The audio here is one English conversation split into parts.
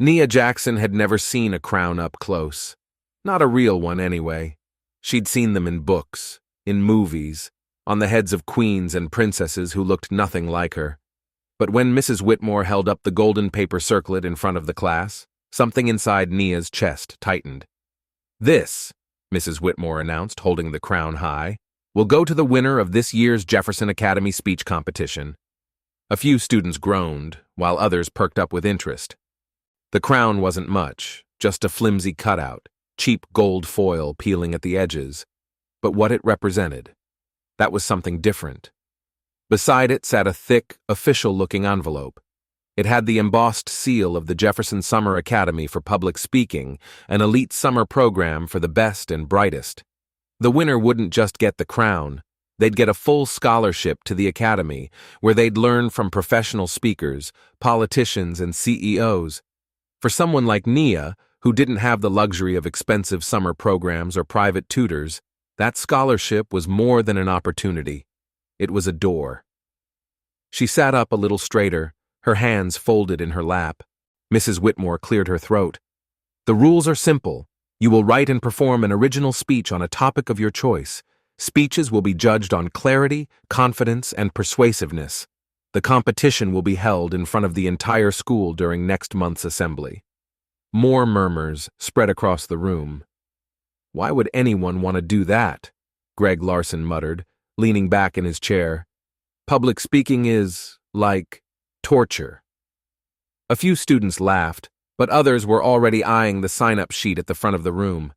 Nia Jackson had never seen a crown up close. Not a real one, anyway. She'd seen them in books, in movies, on the heads of queens and princesses who looked nothing like her. But when Mrs. Whitmore held up the golden paper circlet in front of the class, something inside Nia's chest tightened. "This," Mrs. Whitmore announced, holding the crown high, "will go to the winner of this year's Jefferson Academy speech competition." A few students groaned, while others perked up with interest. The crown wasn't much, just a flimsy cutout, cheap gold foil peeling at the edges. But what it represented, that was something different. Beside it sat a thick, official-looking envelope. It had the embossed seal of the Jefferson Summer Academy for Public Speaking, an elite summer program for the best and brightest. The winner wouldn't just get the crown, they'd get a full scholarship to the academy, where they'd learn from professional speakers, politicians, and CEOs. For someone like Nia, who didn't have the luxury of expensive summer programs or private tutors, that scholarship was more than an opportunity. It was a door. She sat up a little straighter, her hands folded in her lap. Mrs. Whitmore cleared her throat. "The rules are simple. You will write and perform an original speech on a topic of your choice. Speeches will be judged on clarity, confidence, and persuasiveness. The competition will be held in front of the entire school during next month's assembly." More murmurs spread across the room. "Why would anyone want to do that?" Greg Larson muttered, leaning back in his chair. "Public speaking is, like, torture." A few students laughed, but others were already eyeing the sign-up sheet at the front of the room.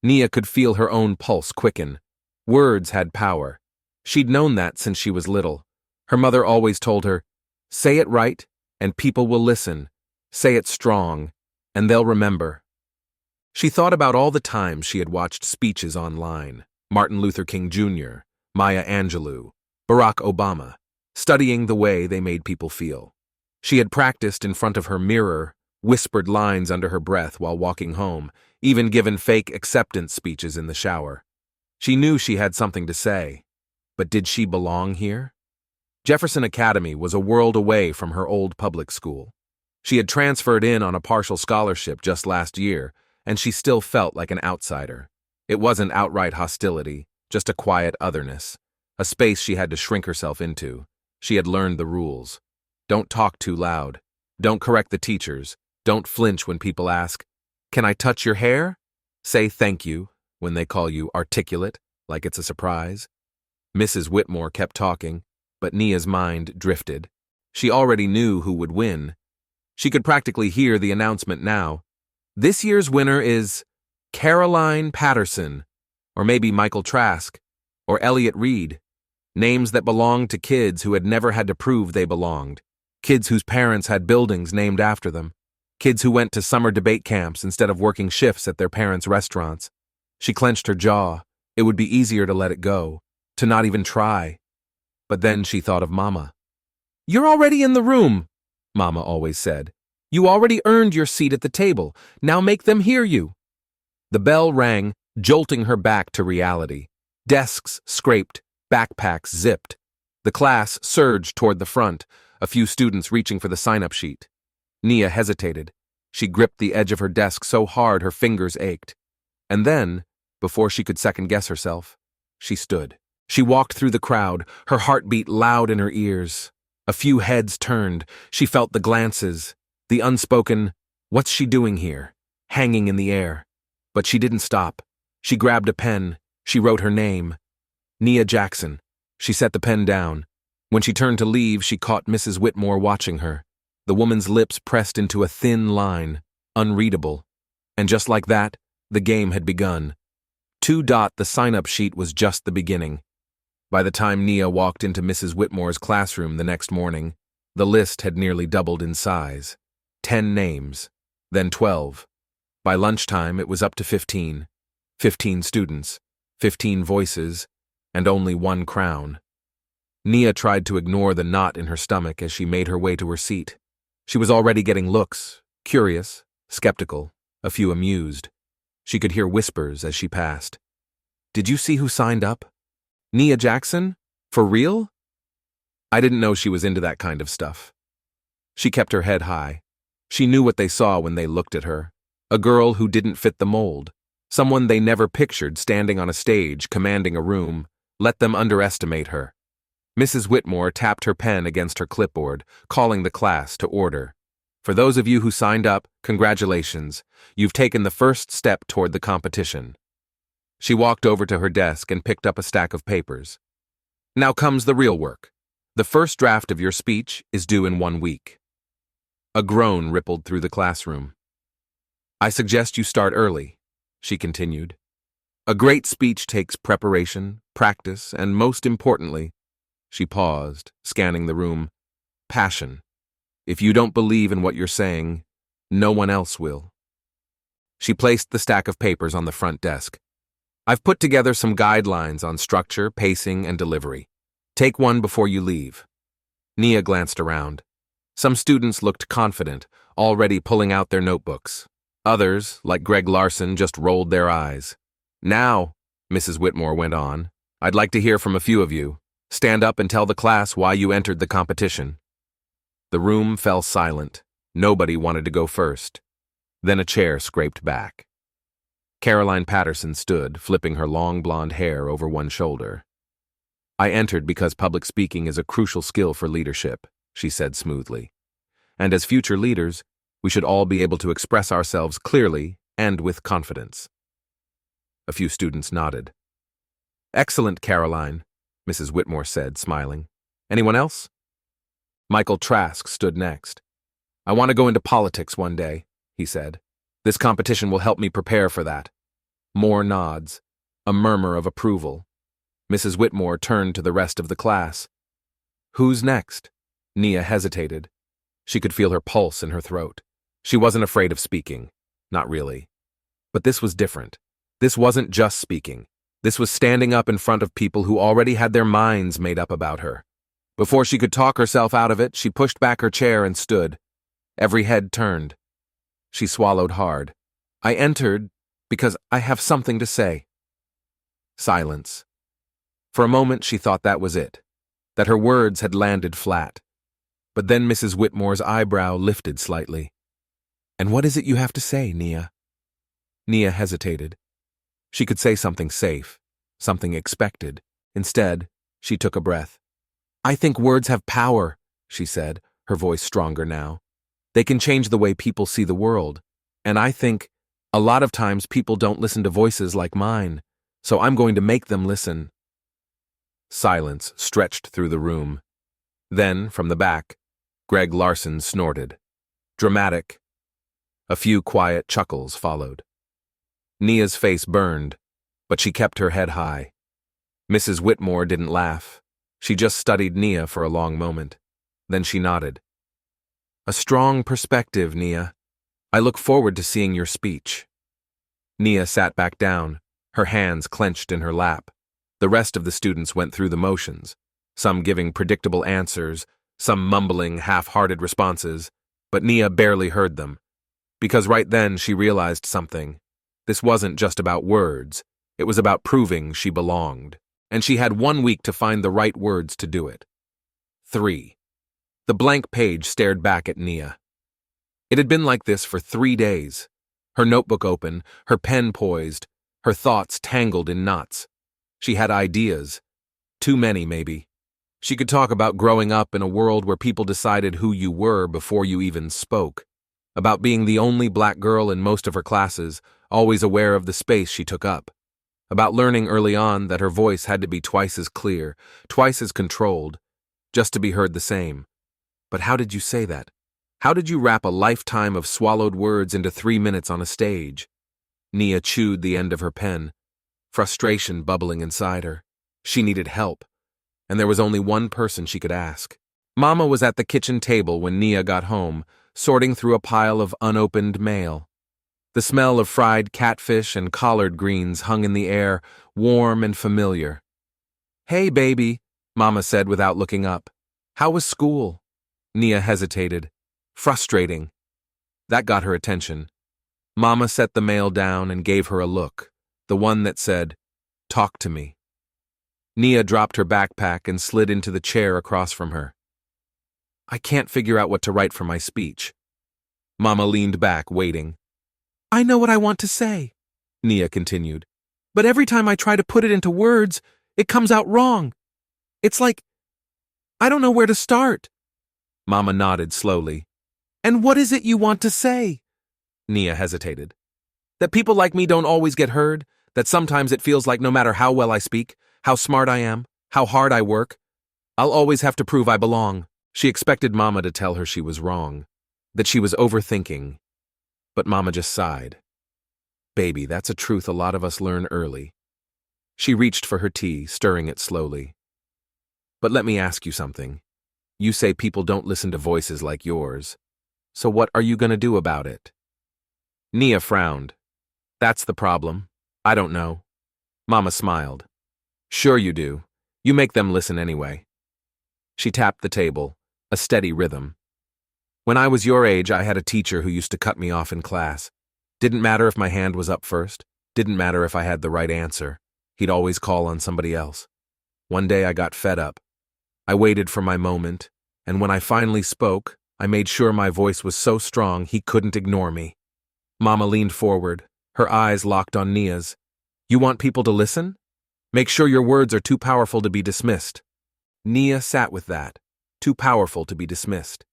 Nia could feel her own pulse quicken. Words had power. She'd known that since she was little. Her mother always told her, "Say it right, and people will listen. Say it strong, and they'll remember." She thought about all the times she had watched speeches online. Martin Luther King Jr., Maya Angelou, Barack Obama, studying the way they made people feel. She had practiced in front of her mirror, whispered lines under her breath while walking home, even given fake acceptance speeches in the shower. She knew she had something to say, but did she belong here? Jefferson Academy was a world away from her old public school. She had transferred in on a partial scholarship just last year, and she still felt like an outsider. It wasn't outright hostility, just a quiet otherness, a space she had to shrink herself into. She had learned the rules. Don't talk too loud. Don't correct the teachers. Don't flinch when people ask, "Can I touch your hair?" Say thank you when they call you articulate, like it's a surprise. Mrs. Whitmore kept talking, but Nia's mind drifted. She already knew who would win. She could practically hear the announcement now. This year's winner is Caroline Patterson, or maybe Michael Trask, or Elliot Reed. Names that belonged to kids who had never had to prove they belonged. Kids whose parents had buildings named after them. Kids who went to summer debate camps instead of working shifts at their parents' restaurants. She clenched her jaw. It would be easier to let it go, to not even try. But then she thought of Mama. "You're already in the room," Mama always said. "You already earned your seat at the table. Now make them hear you." The bell rang, jolting her back to reality. Desks scraped, backpacks zipped. The class surged toward the front, a few students reaching for the sign-up sheet. Nia hesitated. She gripped the edge of her desk so hard her fingers ached. And then, before she could second-guess herself, she stood. She walked through the crowd, her heartbeat loud in her ears. A few heads turned. She felt the glances, the unspoken, "What's she doing here?" hanging in the air. But she didn't stop. She grabbed a pen. She wrote her name. Nia Jackson. She set the pen down. When she turned to leave, she caught Mrs. Whitmore watching her. The woman's lips pressed into a thin line, unreadable. And just like that, the game had begun. The sign-up sheet was just the beginning. By the time Nia walked into Mrs. Whitmore's classroom the next morning, the list had nearly doubled in size. 10 names, then 12. By lunchtime, it was up to 15. 15 students, 15 voices, and only one crown. Nia tried to ignore the knot in her stomach as she made her way to her seat. She was already getting looks, curious, skeptical, a few amused. She could hear whispers as she passed. "Did you see who signed up? Nia Jackson? For real?" I didn't know she was into that kind of stuff. She kept her head high. She knew what they saw when they looked at her. A girl who didn't fit the mold. Someone they never pictured standing on a stage, commanding a room. Let them underestimate her. Mrs. Whitmore tapped her pen against her clipboard, calling the class to order. For those of you who signed up, congratulations. You've taken the first step toward the competition. She walked over to her desk and picked up a stack of papers. Now comes the real work. The first draft of your speech is due in 1 week. A groan rippled through the classroom. I suggest you start early, she continued. A great speech takes preparation, practice, and most importantly, she paused, scanning the room, passion. If you don't believe in what you're saying, no one else will. She placed the stack of papers on the front desk. I've put together some guidelines on structure, pacing, and delivery. Take one before you leave. Nia glanced around. Some students looked confident, already pulling out their notebooks. Others, like Greg Larson, just rolled their eyes. Now, Mrs. Whitmore went on, I'd like to hear from a few of you. Stand up and tell the class why you entered the competition. The room fell silent. Nobody wanted to go first. Then a chair scraped back. Caroline Patterson stood, flipping her long blonde hair over one shoulder. I entered because public speaking is a crucial skill for leadership, she said smoothly. And as future leaders, we should all be able to express ourselves clearly and with confidence. A few students nodded. Excellent, Caroline, Mrs. Whitmore said, smiling. Anyone else? Michael Trask stood next. I want to go into politics one day, he said. This competition will help me prepare for that. More nods. A murmur of approval. Mrs. Whitmore turned to the rest of the class. Who's next? Nia hesitated. She could feel her pulse in her throat. She wasn't afraid of speaking. Not really. But this was different. This wasn't just speaking. This was standing up in front of people who already had their minds made up about her. Before she could talk herself out of it, she pushed back her chair and stood. Every head turned. She swallowed hard. I entered because I have something to say. Silence. For a moment she thought that was it, that her words had landed flat. But then Mrs. Whitmore's eyebrow lifted slightly. And what is it you have to say, Nia? Nia hesitated. She could say something safe, something expected. Instead, she took a breath. I think words have power, she said, her voice stronger now. They can change the way people see the world. And I think a lot of times people don't listen to voices like mine, so I'm going to make them listen. Silence stretched through the room. Then, from the back, Greg Larson snorted. Dramatic. A few quiet chuckles followed. Nia's face burned, but she kept her head high. Mrs. Whitmore didn't laugh. She just studied Nia for a long moment. Then she nodded. A strong perspective, Nia. I look forward to seeing your speech. Nia sat back down, her hands clenched in her lap. The rest of the students went through the motions, some giving predictable answers, some mumbling half-hearted responses, but Nia barely heard them. Because right then she realized something. This wasn't just about words. It was about proving she belonged. And she had 1 week to find the right words to do it. 3. The blank page stared back at Nia. It had been like this for 3 days. Her notebook open, her pen poised, her thoughts tangled in knots. She had ideas. Too many, maybe. She could talk about growing up in a world where people decided who you were before you even spoke. About being the only black girl in most of her classes, always aware of the space she took up. About learning early on that her voice had to be twice as clear, twice as controlled, just to be heard the same. But how did you say that? How did you wrap a lifetime of swallowed words into 3 minutes on a stage? Nia chewed the end of her pen, frustration bubbling inside her. She needed help, and there was only one person she could ask. Mama was at the kitchen table when Nia got home, sorting through a pile of unopened mail. The smell of fried catfish and collard greens hung in the air, warm and familiar. Hey, baby, Mama said without looking up. How was school? Nia hesitated. Frustrating. That got her attention. Mama set the mail down and gave her a look, the one that said, Talk to me. Nia dropped her backpack and slid into the chair across from her. I can't figure out what to write for my speech. Mama leaned back, waiting. I know what I want to say, Nia continued. But every time I try to put it into words, it comes out wrong. It's like, I don't know where to start. Mama nodded slowly. And what is it you want to say? Nia hesitated. That people like me don't always get heard, that sometimes it feels like no matter how well I speak, how smart I am, how hard I work, I'll always have to prove I belong. She expected Mama to tell her she was wrong, that she was overthinking. But Mama just sighed. Baby, that's a truth a lot of us learn early. She reached for her tea, stirring it slowly. But let me ask you something. You say people don't listen to voices like yours. So what are you going to do about it? Nia frowned. That's the problem. I don't know. Mama smiled. Sure you do. You make them listen anyway. She tapped the table, a steady rhythm. When I was your age, I had a teacher who used to cut me off in class. Didn't matter if my hand was up first. Didn't matter if I had the right answer. He'd always call on somebody else. One day I got fed up. I waited for my moment, and when I finally spoke, I made sure my voice was so strong he couldn't ignore me. Mama leaned forward, her eyes locked on Nia's. You want people to listen? Make sure your words are too powerful to be dismissed. Nia sat with that, too powerful to be dismissed.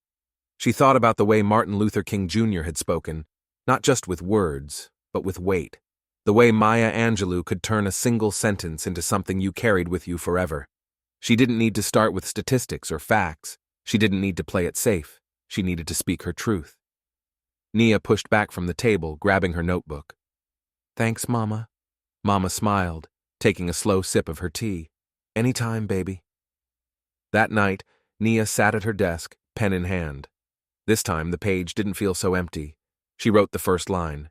She thought about the way Martin Luther King Jr. had spoken, not just with words, but with weight. The way Maya Angelou could turn a single sentence into something you carried with you forever. She didn't need to start with statistics or facts. She didn't need to play it safe. She needed to speak her truth. Nia pushed back from the table, grabbing her notebook. Thanks, Mama. Mama smiled, taking a slow sip of her tea. Anytime, baby. That night, Nia sat at her desk, pen in hand. This time, the page didn't feel so empty. She wrote the first line.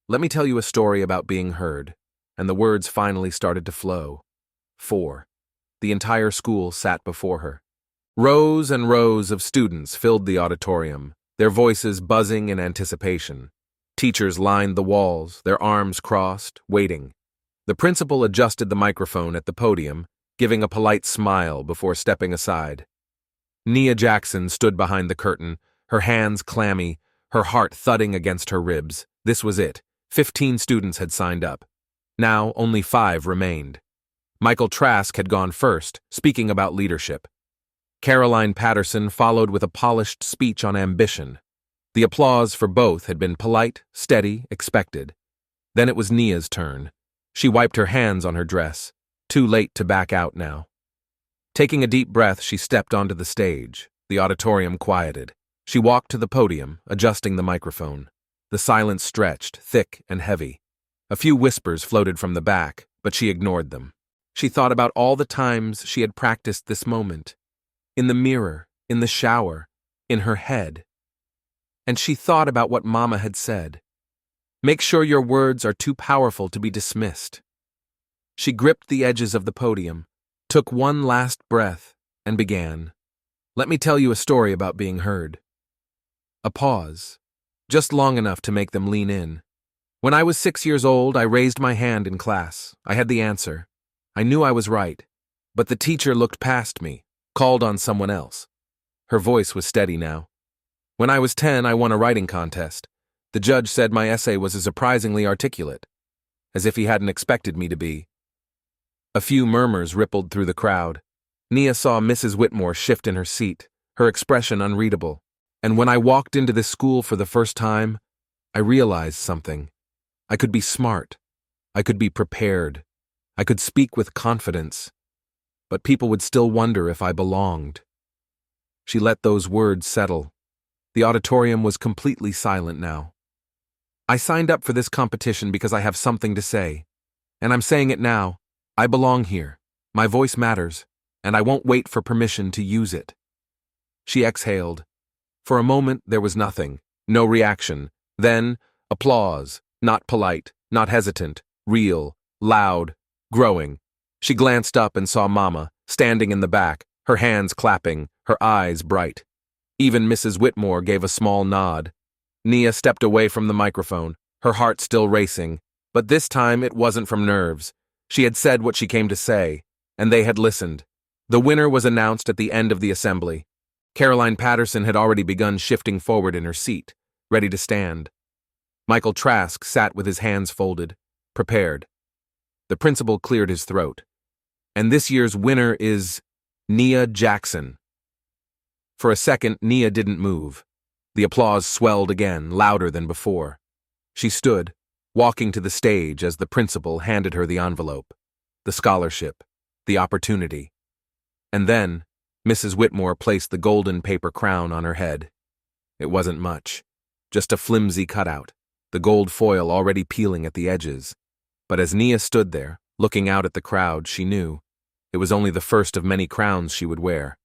Let me tell you a story about being heard, and the words finally started to flow. 4. The entire school sat before her. Rows and rows of students filled the auditorium, their voices buzzing in anticipation. Teachers lined the walls, their arms crossed, waiting. The principal adjusted the microphone at the podium, giving a polite smile before stepping aside. Nia Jackson stood behind the curtain, her hands clammy, her heart thudding against her ribs. This was it. 15 students had signed up. Now only 5 remained. Michael Trask had gone first, speaking about leadership. Caroline Patterson followed with a polished speech on ambition. The applause for both had been polite, steady, expected. Then it was Nia's turn. She wiped her hands on her dress. Too late to back out now. Taking a deep breath, she stepped onto the stage. The auditorium quieted. She walked to the podium, adjusting the microphone. The silence stretched, thick and heavy. A few whispers floated from the back, but she ignored them. She thought about all the times she had practiced this moment. In the mirror, in the shower, in her head. And she thought about what Mama had said. Make sure your words are too powerful to be dismissed. She gripped the edges of the podium, took one last breath, and began. Let me tell you a story about being heard. A pause, just long enough to make them lean in. When I was 6 years old, I raised my hand in class. I had the answer. I knew I was right, but the teacher looked past me, called on someone else. Her voice was steady now. When I was 10, I won a writing contest. The judge said my essay was surprisingly articulate, as if he hadn't expected me to be. A few murmurs rippled through the crowd. Nia saw Mrs. Whitmore shift in her seat, her expression unreadable. And when I walked into this school for the first time, I realized something. I could be smart. I could be prepared. I could speak with confidence. But people would still wonder if I belonged. She let those words settle. The auditorium was completely silent now. I signed up for this competition because I have something to say. And I'm saying it now. I belong here. My voice matters, and I won't wait for permission to use it. She exhaled. For a moment, there was nothing. No reaction. Then, applause. Not polite, not hesitant. Real, loud, growing. She glanced up and saw Mama, standing in the back, her hands clapping, her eyes bright. Even Mrs. Whitmore gave a small nod. Nia stepped away from the microphone, her heart still racing, but this time it wasn't from nerves. She had said what she came to say, and they had listened. The winner was announced at the end of the assembly. Caroline Patterson had already begun shifting forward in her seat. ready to stand. Michael Trask sat with his hands folded, prepared. The principal cleared his throat. And this year's winner is Nia Jackson. For a second, Nia didn't move. The applause swelled again, louder than before. She stood, walking to the stage as the principal handed her the envelope, the scholarship, the opportunity. And then, Mrs. Whitmore placed the golden paper crown on her head. It wasn't much, just a flimsy cutout, the gold foil already peeling at the edges. But as Nia stood there, looking out at the crowd, she knew it was only the first of many crowns she would wear.